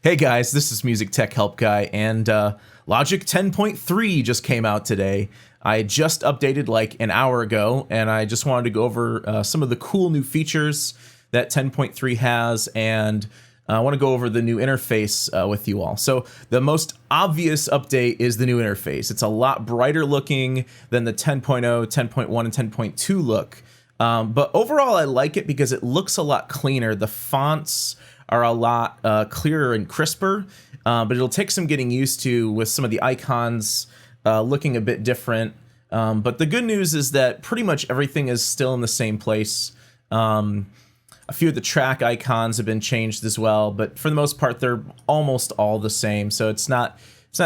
Hey guys, this is MusicTechHelpGuy, and Logic 10.3 just came out today. I just updated like an hour ago, and I just wanted to go over some of the cool new features that 10.3 has, and I want to go over the new interface with you all. So the most obvious update is the new interface. It's a lot brighter looking than the 10.0, 10.1, and 10.2 look. But overall, I like it because it looks a lot cleaner. The fonts are a lot clearer and crisper, but it'll take some getting used to with some of the icons looking a bit different. But the good news is that pretty much everything is still in the same place. A few of the track icons have been changed as well, but for the most part, they're almost all the same. So it's not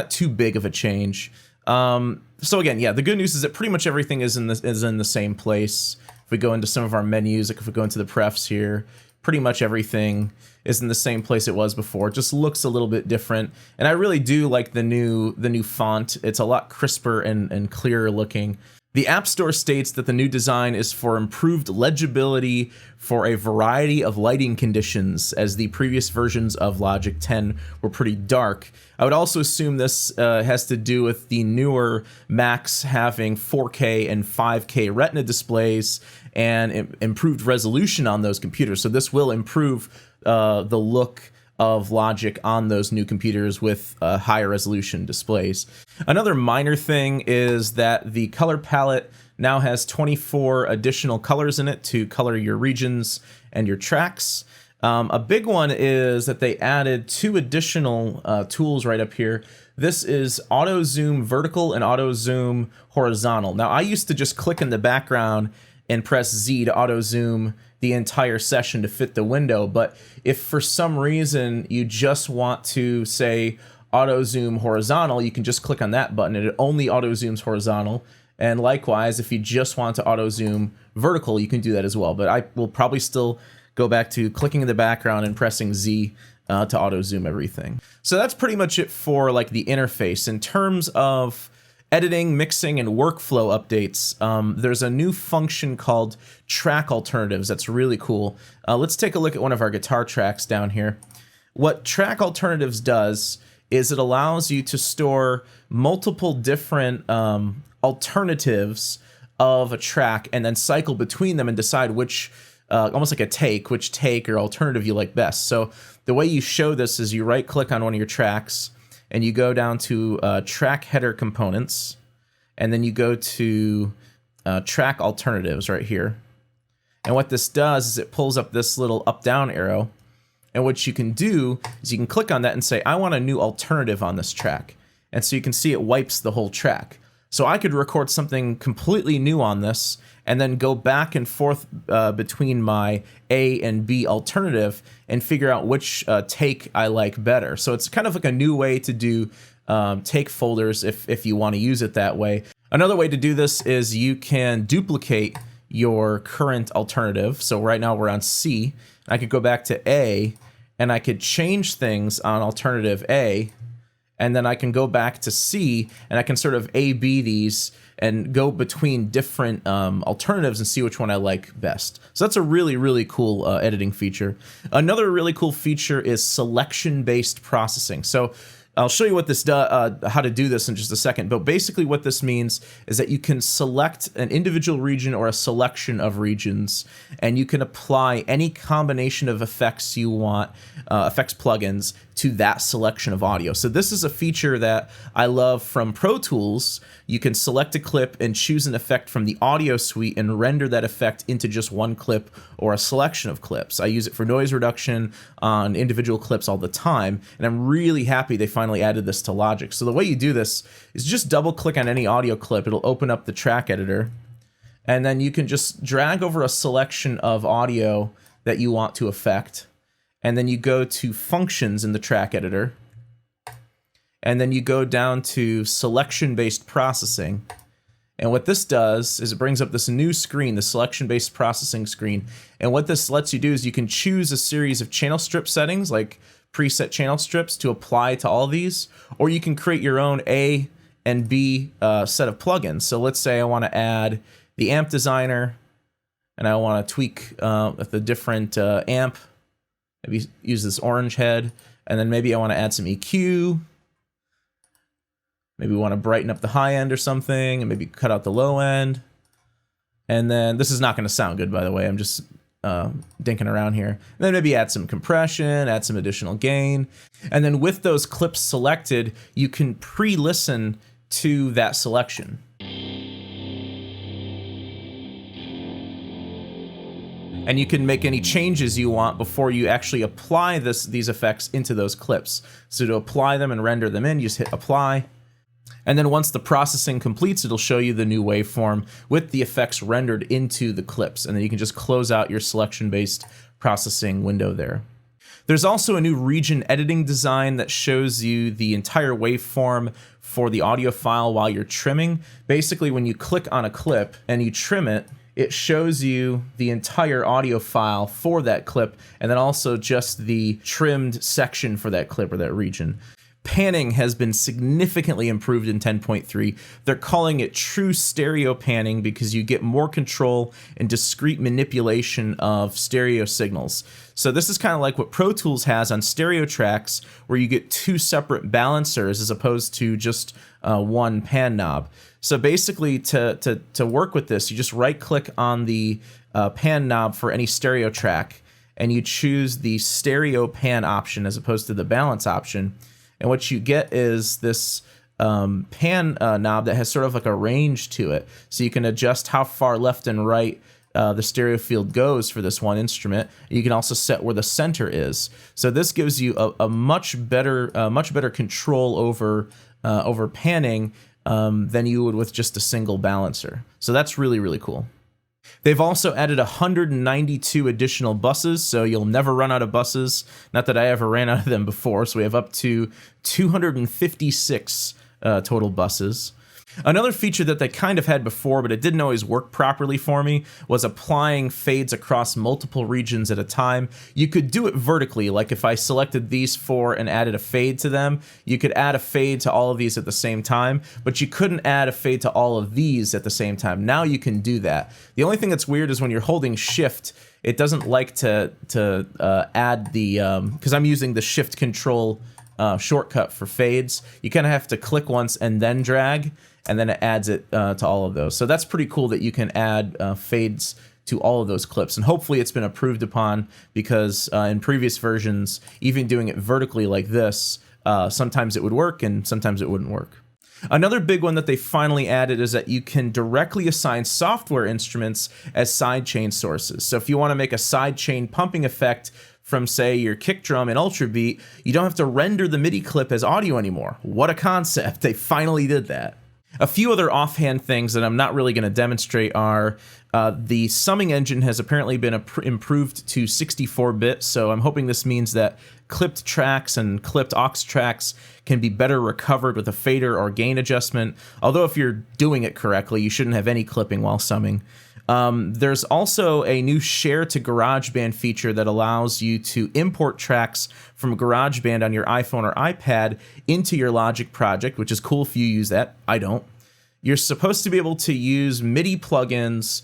too big of a change. So again, yeah, the good news is that pretty much everything is in the same place. If we go into some of our menus, like if we go into the prefs here, pretty much everything is in the same place it was before. It just looks a little bit different, and I really do like the new font. It's a lot crisper and clearer looking. The App Store states that the new design is for improved legibility for a variety of lighting conditions, as the previous versions of Logic 10 were pretty dark. I would also assume this has to do with the newer Macs having 4K and 5K Retina displays and improved resolution on those computers. So this will improve the look of Logic on those new computers with higher resolution displays. Another minor thing is that the color palette now has 24 additional colors in it to color your regions and your tracks. A big one is that they added two additional tools right up here. This is auto zoom vertical and auto zoom horizontal. Now I used to just click in the background and press Z to auto zoom the entire session to fit the window, but if for some reason you just want to say auto zoom horizontal, you can just click on that button and it only auto zooms horizontal. And likewise, if you just want to auto zoom vertical, you can do that as well. But I will probably still go back to clicking in the background and pressing Z to auto zoom everything. So that's pretty much it for like the interface. In terms of editing, mixing, and workflow updates, there's a new function called track alternatives that's really cool. Let's take a look at one of our guitar tracks down here. What track alternatives does is it allows you to store multiple different alternatives of a track and then cycle between them and decide which, almost like a take, which take or alternative you like best. So the way you show this is you right click on one of your tracks and you go down to track header components, and then you go to track alternatives right here. And what this does is it pulls up this little up-down arrow, and what you can do is you can click on that and say, I want a new alternative on this track. And so you can see it wipes the whole track. So I could record something completely new on this and then go back and forth between my A and B alternative and figure out which take I like better. So it's kind of like a new way to do take folders if you want to use it that way. Another way to do this is you can duplicate your current alternative. So right now we're on C. I could go back to A and I could change things on alternative A, and then I can go back to C and I can sort of A/B these and go between different alternatives and see which one I like best. So that's a really, really cool editing feature. Another really cool feature is selection-based processing. So I'll show you what this how to do this in just a second, but basically what this means is that you can select an individual region or a selection of regions, and you can apply any combination of effects you want, effects plugins, to that selection of audio. So this is a feature that I love from Pro Tools. You can select a clip and choose an effect from the audio suite and render that effect into just one clip or a selection of clips. I use it for noise reduction on individual clips all the time, and I'm really happy they finally added this to Logic. So the way you do this is just double click on any audio clip. It'll open up the track editor, and then you can just drag over a selection of audio that you want to affect, and then you go to functions in the track editor, and then you go down to selection-based processing. And what this does is it brings up this new screen, the selection-based processing screen. And what this lets you do is you can choose a series of channel strip settings, like preset channel strips, to apply to all of these, or you can create your own A and B set of plugins. So let's say I want to add the amp designer, and I want to tweak the different amp. Maybe use this orange head. And then maybe I want to add some EQ. Maybe we want to brighten up the high end or something, and maybe cut out the low end. And then this is not going to sound good, by the way. I'm just dinking around here. And then maybe add some compression, add some additional gain. And then with those clips selected, you can pre-listen to that selection. And you can make any changes you want before you actually apply these effects into those clips. So to apply them and render them in, you just hit apply. And then once the processing completes, it'll show you the new waveform with the effects rendered into the clips. And then you can just close out your selection-based processing window there. There's also a new region editing design that shows you the entire waveform for the audio file while you're trimming. Basically, when you click on a clip and you trim it, it shows you the entire audio file for that clip, and then also just the trimmed section for that clip or that region. Panning has been significantly improved in 10.3. They're calling it true stereo panning because you get more control and discrete manipulation of stereo signals. So this is kind of like what Pro Tools has on stereo tracks, where you get two separate balancers as opposed to just one pan knob. So basically, to work with this, you just right-click on the pan knob for any stereo track, and you choose the stereo pan option as opposed to the balance option. And what you get is this pan knob that has sort of like a range to it. So you can adjust how far left and right the stereo field goes for this one instrument. You can also set where the center is. So this gives you a much better control over panning than you would with just a single balancer. So that's really, really cool. They've also added 192 additional buses, so you'll never run out of buses. Not that I ever ran out of them before, so we have up to 256 total buses. Another feature that they kind of had before, but it didn't always work properly for me, was applying fades across multiple regions at a time. You could do it vertically, like if I selected these four and added a fade to them, you could add a fade to all of these at the same time, but you couldn't add a fade to all of these at the same time. Now you can do that. The only thing that's weird is when you're holding shift, it doesn't like to add the, because I'm using the shift control shortcut for fades. You kind of have to click once and then drag, and then it adds it to all of those. So that's pretty cool that you can add fades to all of those clips. And hopefully it's been approved upon, because in previous versions, even doing it vertically like this, sometimes it would work and sometimes it wouldn't work. Another big one that they finally added is that you can directly assign software instruments as sidechain sources. So if you want to make a sidechain pumping effect from, say, your kick drum in Ultrabeat, you don't have to render the MIDI clip as audio anymore. What a concept. They finally did that. A few other offhand things that I'm not really going to demonstrate are the summing engine has apparently been improved to 64-bit, so I'm hoping this means that clipped tracks and clipped aux tracks can be better recovered with a fader or gain adjustment, although if you're doing it correctly, you shouldn't have any clipping while summing. There's also a new share to GarageBand feature that allows you to import tracks from GarageBand on your iPhone or iPad into your Logic project, which is cool if you use that. I don't. You're supposed to be able to use MIDI plugins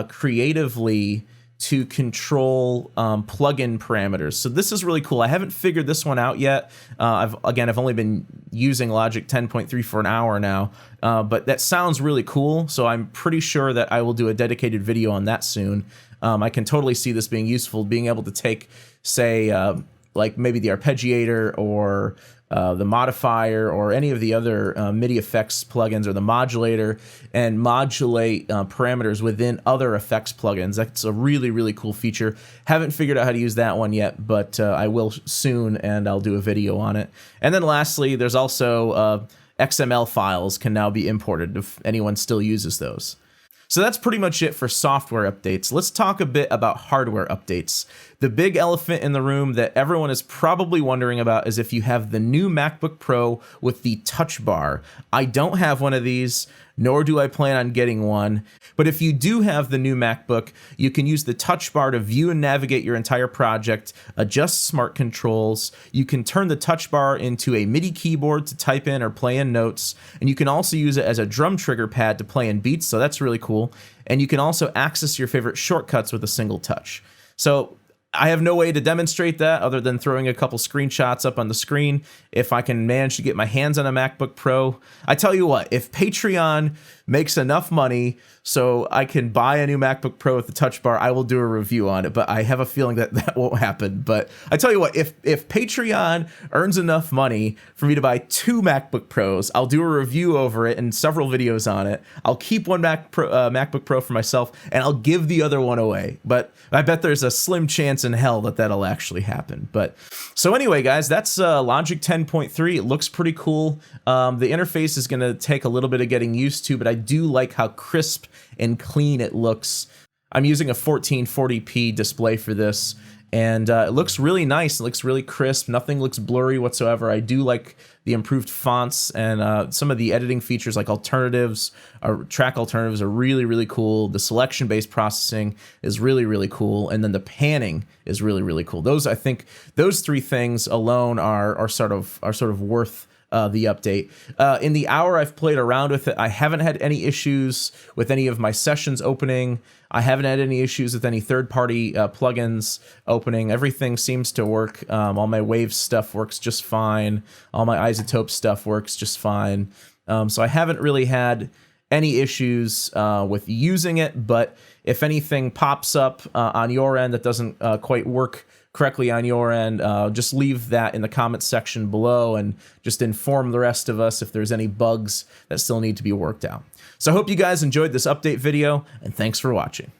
creatively to control plugin parameters. So this is really cool. I haven't figured this one out yet. I've only been using Logic 10.3 for an hour now, but that sounds really cool. So I'm pretty sure that I will do a dedicated video on that soon. I can totally see this being useful, being able to take, say, like maybe the arpeggiator or the modifier or any of the other MIDI effects plugins or the modulator and modulate parameters within other effects plugins. That's a really, really cool feature. Haven't figured out how to use that one yet, but I will soon, and I'll do a video on it. And then lastly, there's also XML files can now be imported if anyone still uses those. So that's pretty much it for software updates. Let's talk a bit about hardware updates. The big elephant in the room that everyone is probably wondering about is if you have the new MacBook Pro with the Touch Bar. I don't have one of these, nor do I plan on getting one. But if you do have the new MacBook, you can use the Touch Bar to view and navigate your entire project, adjust smart controls. You can turn the Touch Bar into a MIDI keyboard to type in or play in notes. And you can also use it as a drum trigger pad to play in beats, so that's really cool. And you can also access your favorite shortcuts with a single touch. So I have no way to demonstrate that other than throwing a couple screenshots up on the screen if I can manage to get my hands on a MacBook Pro. I tell you what, if Patreon makes enough money so I can buy a new MacBook Pro with the Touch Bar, I will do a review on it, but I have a feeling that that won't happen. But I tell you what, if Patreon earns enough money for me to buy 2 MacBook Pros, I'll do a review over it and several videos on it. I'll keep one MacBook Pro for myself, and I'll give the other one away. But I bet there's a slim chance in hell that that'll actually happen. But so anyway, guys, that's Logic 10.3. It looks pretty cool. The interface is going to take a little bit of getting used to, but I do like how crisp and clean it looks. I'm using a 1440p display for this, and it looks really nice. It looks really crisp. Nothing looks blurry whatsoever. I do like the improved fonts, and some of the editing features like alternatives, or track alternatives, are really, really cool. The selection-based processing is really, really cool, and then the panning is really, really cool. I think those 3 things alone are sort of worth the update. In the hour I've played around with it, I haven't had any issues with any of my sessions opening. I haven't had any issues with any third-party plugins opening. Everything seems to work. All my Wave stuff works just fine. All my Isotope stuff works just fine. So I haven't really had any issues with using it, but if anything pops up on your end that doesn't quite work correctly on your end, just leave that in the comments section below and just inform the rest of us if there's any bugs that still need to be worked out. So I hope you guys enjoyed this update video, and thanks for watching.